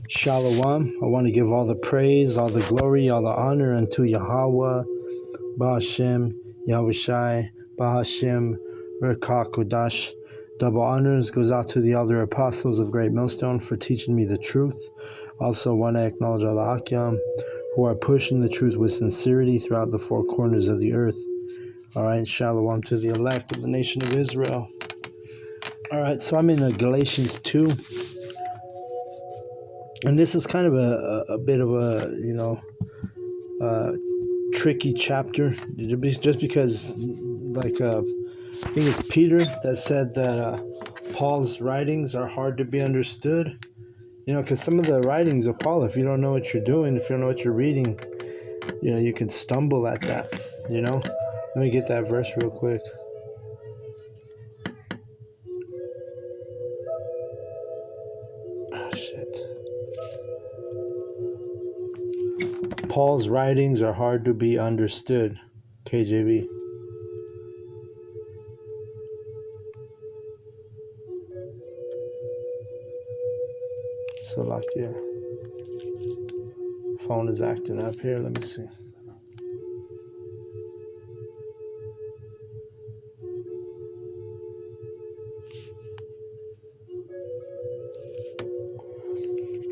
Shalom. I want to give all the praise, all the glory, all the honor unto Yahawah, Bahashem, Yahawahshi, Bahashem, Rekakodash. Double honors goes out to the elder apostles of Great Millstone for teaching me the truth. Also want to acknowledge all the Akyam who are pushing the truth with sincerity throughout the four corners of the earth. All right, shalom to the elect of the nation of Israel. All right, so I'm in Galatians 2. And this is kind of a bit of a, tricky chapter, just because, I think it's Peter that said that Paul's writings are hard to be understood. Because some of the writings of Paul, if you don't know what you're doing, if you don't know what you're reading, you can stumble at that, Let me get that verse real quick. Oh, shit. Paul's writings are hard to be understood. KJV. So phone is acting up here. Let me see.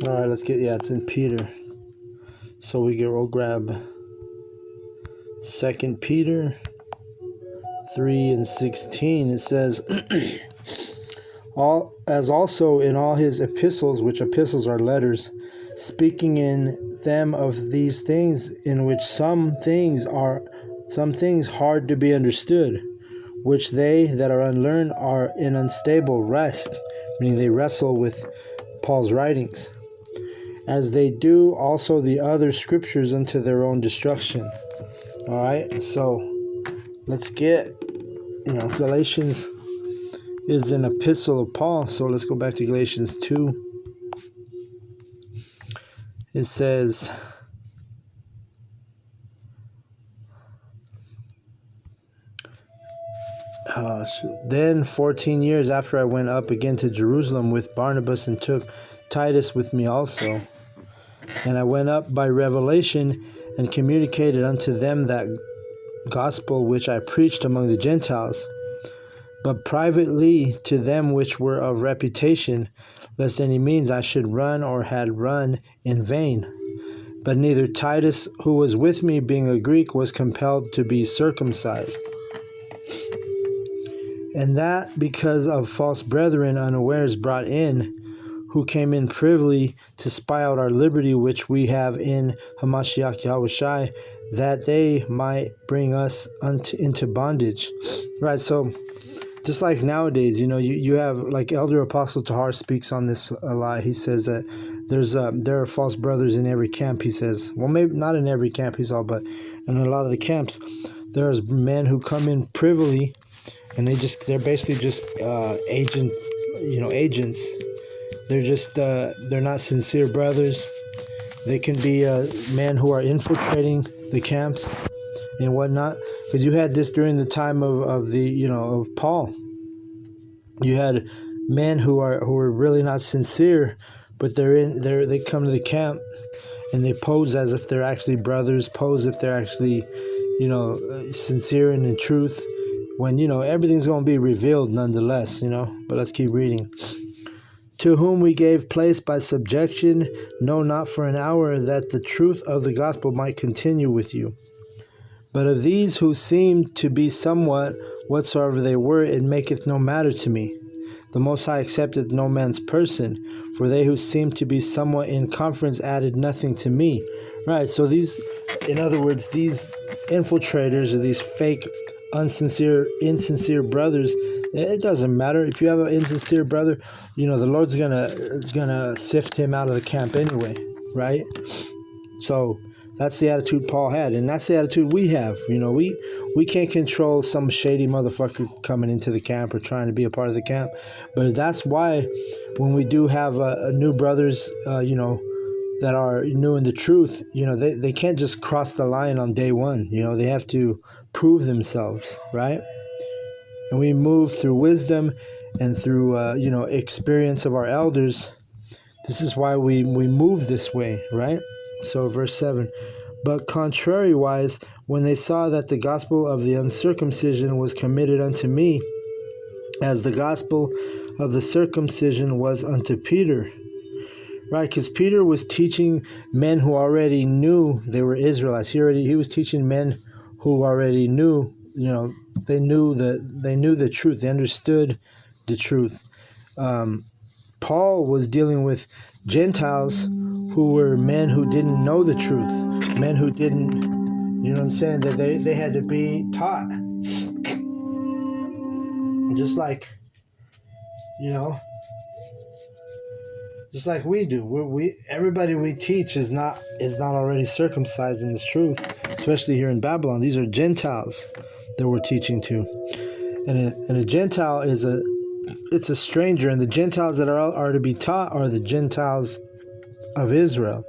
All right, let's get, it's in Peter. So we'll grab 2 Peter 3:16. It says, as also in all his epistles, which epistles are letters, speaking in them of these things, in which some things hard to be understood, which they that are unlearned are in unstable rest, meaning they wrestle with Paul's writings, as they do also the other scriptures unto their own destruction. All right, so let's get, Galatians is an epistle of Paul, so let's go back to Galatians 2. It says, then 14 years after I went up again to Jerusalem with Barnabas and took Titus with me also. And I went up by revelation and communicated unto them that gospel which I preached among the Gentiles, but privately to them which were of reputation, lest any means I should run or had run in vain. But neither Titus, who was with me, being a Greek, was compelled to be circumcised. And that because of false brethren unawares brought in, who came in privily to spy out our liberty which we have in Hamashiach Yahawahshi, that they might bring us into bondage. Right, so just like nowadays, you have, like Elder Apostle Tahar speaks on this a lot. He says that there are false brothers in every camp, he says. Well, maybe not in every camp, but in a lot of the camps, there's men who come in privily, and they're basically just agents. They're not sincere brothers. They can be men who are infiltrating the camps and whatnot. Because you had this during the time of Paul. You had men who were really not sincere, but they come to the camp and they pose as if they're actually brothers, pose if they're actually, sincere and in truth. When everything's going to be revealed nonetheless. But let's keep reading. To whom we gave place by subjection, no, not for an hour, that the truth of the gospel might continue with you. But of these who seemed to be somewhat, whatsoever they were, it maketh no matter to me. The Most High accepteth no man's person, for they who seemed to be somewhat in conference added nothing to me. Right, so these infiltrators or these fake, insincere brothers, it doesn't matter. If you have an insincere brother, the Lord's gonna sift him out of the camp anyway, right? So that's the attitude Paul had, and that's the attitude we have. We can't control some shady motherfucker coming into the camp or trying to be a part of the camp. But that's why when we do have new brothers, that are new in the truth, they can't just cross the line on day one. They have to prove themselves, right? And we move through wisdom and through experience of our elders This is why we move this way, right? So verse 7. But contrariwise, when they saw that the gospel of the uncircumcision was committed unto me, as the gospel of the circumcision was unto Peter. Right, because Peter was teaching men who already knew they were Israelites. He was teaching men who already knew, they knew the truth. They understood the truth. Paul was dealing with Gentiles who were men who didn't know the truth, men who didn't, that they had to be taught. Just like, just like we do. Everybody we teach is not already circumcised in this truth, especially here in Babylon. These are Gentiles that we're teaching to. And a Gentile it's a stranger, and the Gentiles that are to be taught are the Gentiles of Israel.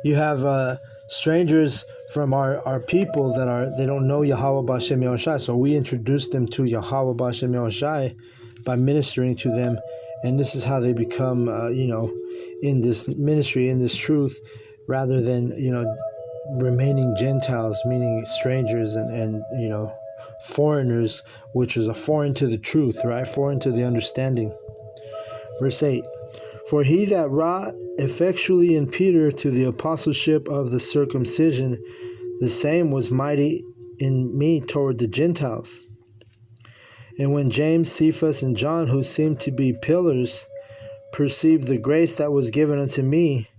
You have strangers from our people they don't know Yahawah B'Shem Yahawashi, so we introduce them to Yahawah B'Shem Yahawashi by ministering to them, and this is how they become, in this ministry, in this truth, rather than remaining Gentiles, meaning strangers and foreigners, which is a foreign to the truth, right? Foreign to the understanding. Verse 8. For he that wrought effectually in Peter to the apostleship of the circumcision, the same was mighty in me toward the Gentiles. And when James, Cephas, and John, who seemed to be pillars, perceived the grace that was given unto me,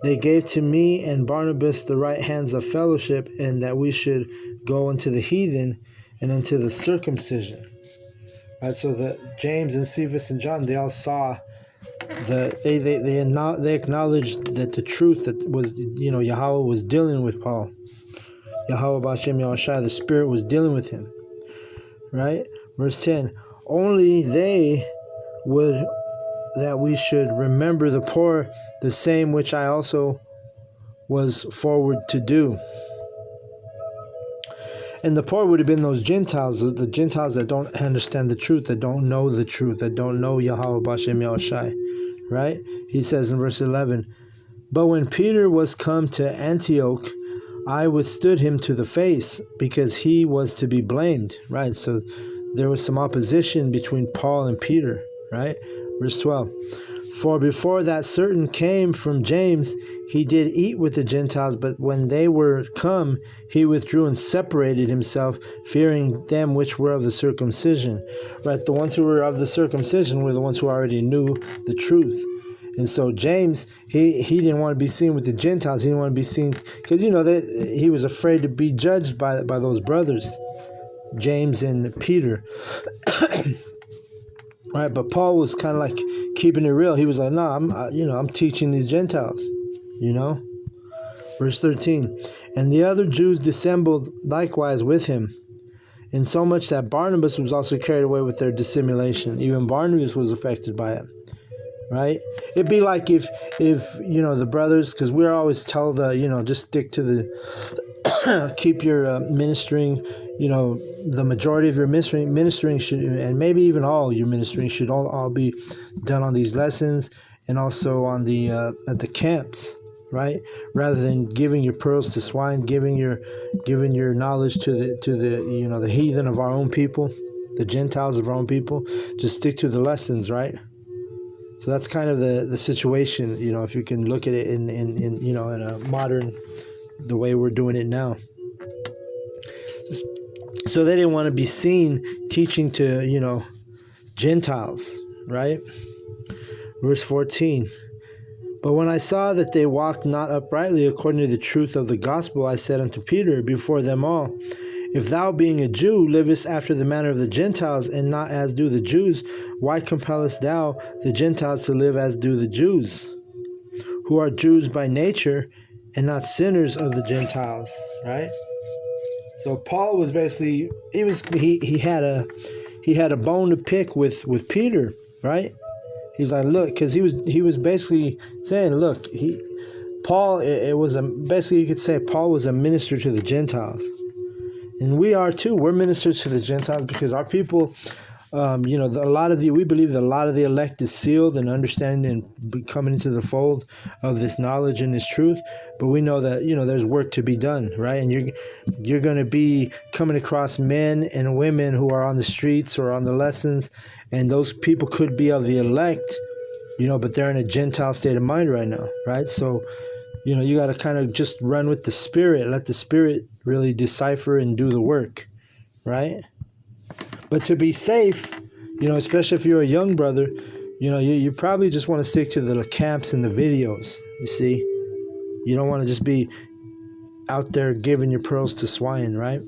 they gave to me and Barnabas the right hands of fellowship, and that we should go unto the heathen and unto the circumcision. Right, so that James and Cephas and John, they all saw they acknowledged that the truth that was, Yahweh was dealing with Paul. Yahawah B'Shem Yahawashi, the Spirit was dealing with him. Right? Verse 10. Only they would that we should remember the poor, the same which I also was forward to do. And the poor would have been those Gentiles, the Gentiles that don't understand the truth, that don't know the truth, that don't know Yahawah B'Shem Yahawashi. Right? He says in verse 11, but when Peter was come to Antioch, I withstood him to the face, because he was to be blamed. Right? So there was some opposition between Paul and Peter. Right? Verse 12. For before that certain came from James, he did eat with the Gentiles, but when they were come, he withdrew and separated himself, fearing them which were of the circumcision. Right? The ones who were of the circumcision were the ones who already knew the truth. And so James, he didn't want to be seen with the Gentiles. He didn't want to be seen, because, he was afraid to be judged by those brothers, James and Peter. Right, but Paul was kind of like keeping it real. He was like, no, I'm teaching these Gentiles, Verse 13, and the other Jews dissembled likewise with him, insomuch that Barnabas was also carried away with their dissimulation. Even Barnabas was affected by it. Right? It'd be like if the brothers, because we're always told, just stick to the, keep your ministering, the majority of your ministering should, and maybe even all your ministering should all be done on these lessons, and also on the at the camps, right? Rather than giving your pearls to swine, giving your knowledge to the the heathen of our own people, the Gentiles of our own people. Just stick to the lessons, right? So that's kind of the situation, if you can look at it in a modern, the way we're doing it now. So they didn't want to be seen teaching to, Gentiles, right? Verse 14. But when I saw that they walked not uprightly according to the truth of the gospel, I said unto Peter before them all, if thou, being a Jew, livest after the manner of the Gentiles, and not as do the Jews, why compellest thou the Gentiles to live as do the Jews, who are Jews by nature, and not sinners of the Gentiles? Right? So Paul was basically, he had a bone to pick with Peter, right? He's like, look, because he was basically saying, look, basically you could say Paul was a minister to the Gentiles. And we are too. We're ministers to the Gentiles, because our people, we believe that a lot of the elect is sealed and understanding and coming into the fold of this knowledge and this truth. But we know that, there's work to be done, right? And you're going to be coming across men and women who are on the streets or on the lessons, and those people could be of the elect, but they're in a Gentile state of mind right now, right? So, you got to kind of just run with the Spirit, let the Spirit really decipher and do the work, right? But to be safe, especially if you're a young brother, you probably just want to stick to the camps and the videos, you see? You don't want to just be out there giving your pearls to swine, right?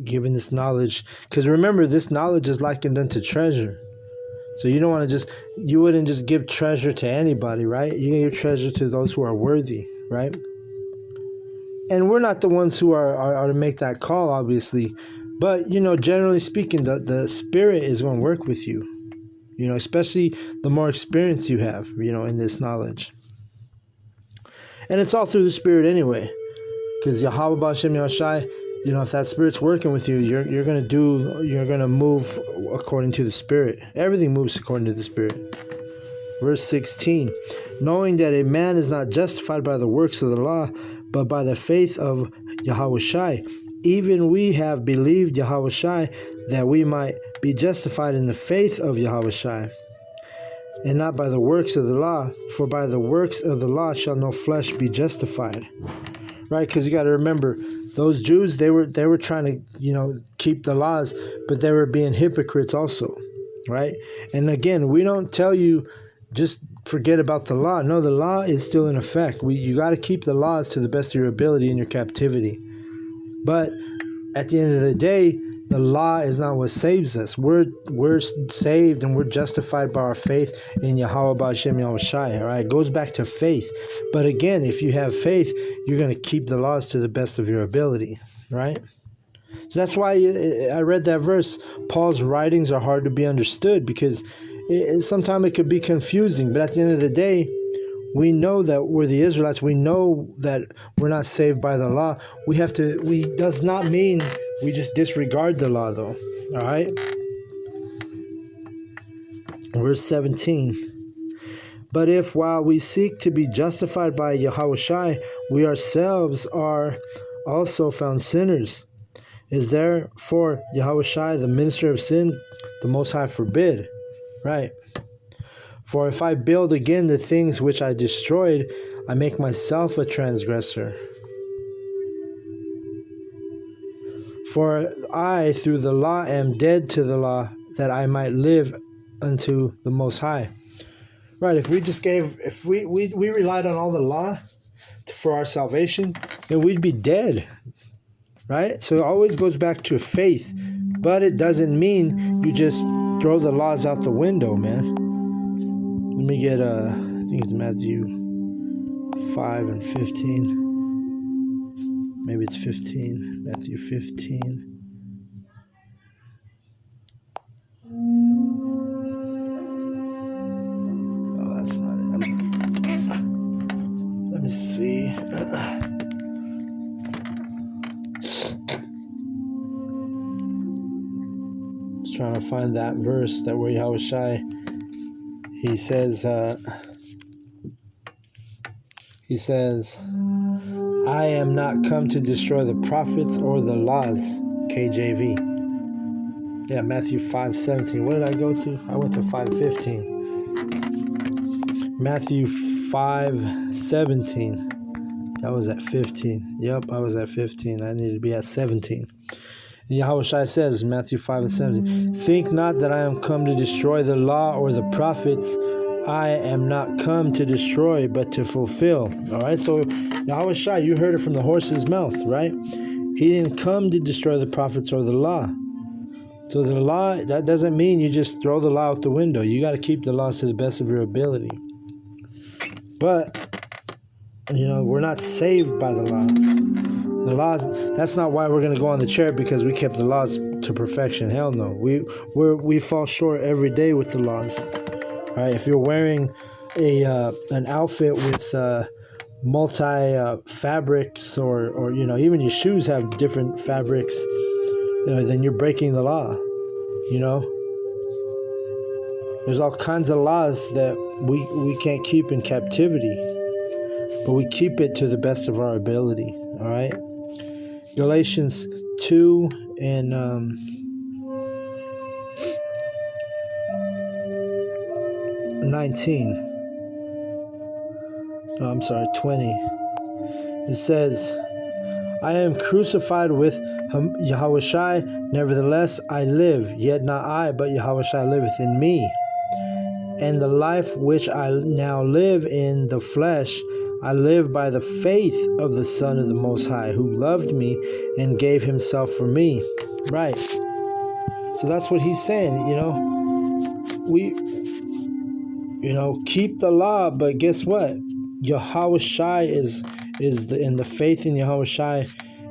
Giving this knowledge. Because remember, this knowledge is likened unto treasure. So you don't want to you wouldn't just give treasure to anybody, right? You give treasure to those who are worthy, right? And we're not the ones who are to make that call, obviously. But, generally speaking, the Spirit is going to work with you, especially the more experience you have, in this knowledge. And it's all through the Spirit anyway. Because Yahawahshi, if that Spirit's working with you, you're going to move according to the Spirit. Everything moves according to the Spirit. Verse 16, knowing that a man is not justified by the works of the law, but by the faith of Yahawahshi. Even we have believed Yahawahshi, that we might be justified in the faith of Yahawahshi, and not by the works of the law. For by the works of the law shall no flesh be justified. Right? Because you got to remember, those Jews, they were trying to, keep the laws, but they were being hypocrites also. Right? And again, we don't tell you just forget about the law. No, the law is still in effect. You got to keep the laws to the best of your ability in your captivity. But at the end of the day, the law is not what saves us. We're saved and we're justified by our faith in Yahawahshi. All right, it goes back to faith. But again, if you have faith, you're going to keep the laws to the best of your ability, right? So that's why I read that verse. Paul's writings are hard to be understood because sometimes it could be confusing. But at the end of the day, we know that we're the Israelites. We know that we're not saved by the law. Does not mean we just disregard the law, though. All right? Verse 17. But if while we seek to be justified by Yahawahshi, we ourselves are also found sinners, is therefore Yahawahshi the minister of sin? The Most High forbid. Right? For if I build again the things which I destroyed, I make myself a transgressor. For I, through the law, am dead to the law, that I might live unto the Most High. Right, if we relied on all the law for our salvation, then we'd be dead. Right? So it always goes back to faith. But it doesn't mean you just throw the laws out the window, man. Let me get, I think it's Matthew 5 and 15. Maybe it's 15. Matthew 15. Oh, that's not it. Let me see. Just trying to find that verse that where Yahawahshi, he says, I am not come to destroy the prophets or the laws, KJV. Yeah, Matthew 5:17. What did I go to? I went to 5:15. Matthew 5:17. I was at 15. Yep, I was at 15. I needed to be at 17. Yahawahshi says, Matthew 5:17, think not that I am come to destroy the law or the prophets. I am not come to destroy, but to fulfill. All right, so Yahawahshi, you heard it from the horse's mouth, right? He didn't come to destroy the prophets or the law. So the law, that doesn't mean you just throw the law out the window. You got to keep the laws to the best of your ability. But, we're not saved by the law. The laws, that's not why we're going to go on the chair because we kept the laws to perfection. Hell no. We fall short every day with the laws. Right? If you're wearing an outfit with multi fabrics or even your shoes have different fabrics, then you're breaking the law. There's all kinds of laws that we can't keep in captivity, but we keep it to the best of our ability. All right. Galatians 2 and 19. No, I'm sorry, 20. It says, I am crucified with Yahawahshi, nevertheless I live, yet not I, but Yahawahshi liveth in me. And the life which I now live in the flesh, I live by the faith of the Son of the Most High, who loved me and gave himself for me. Right. So that's what he's saying, we, keep the law, but guess what? Yahawahshi and the faith in Yahawahshi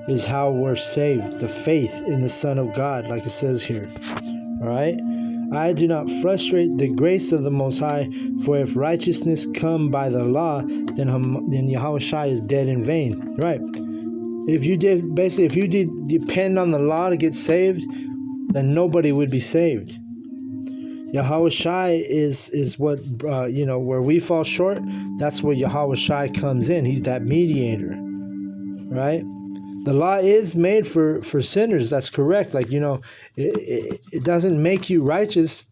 is how we're saved. The faith in the Son of God, like it says here. All right. I do not frustrate the grace of the Most High, for if righteousness come by the law, then Yahawahshi is dead in vain. Right. If you did depend on the law to get saved, then nobody would be saved. Yahawahshi is what where we fall short. That's where Yahawahshi comes in. He's that mediator, right? The law is made for sinners. That's correct. Like it doesn't make you righteous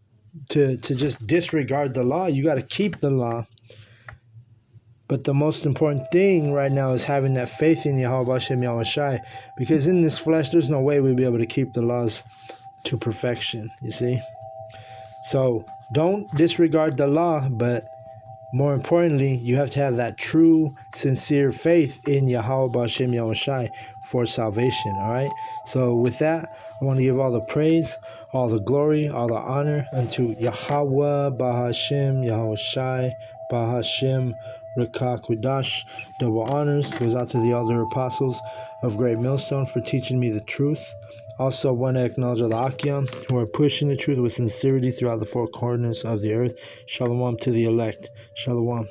to just disregard the law. You got to keep the law. But the most important thing right now is having that faith in Yahawahshi, because in this flesh, there's no way we'll be able to keep the laws to perfection. You see. So don't disregard the law, but more importantly, you have to have that true, sincere faith in Yahawahshi for salvation. All right. So with that, I want to give all the praise, all the glory, all the honor unto Yahweh, Bahashim, Yahawahshi, Bahashim, Rakakwadash. Double honors goes out to the elder apostles of Great Millstone for teaching me the truth. Also, want to acknowledge all the Akyam who are pushing the truth with sincerity throughout the four corners of the earth. Shalom to the elect. Shalom.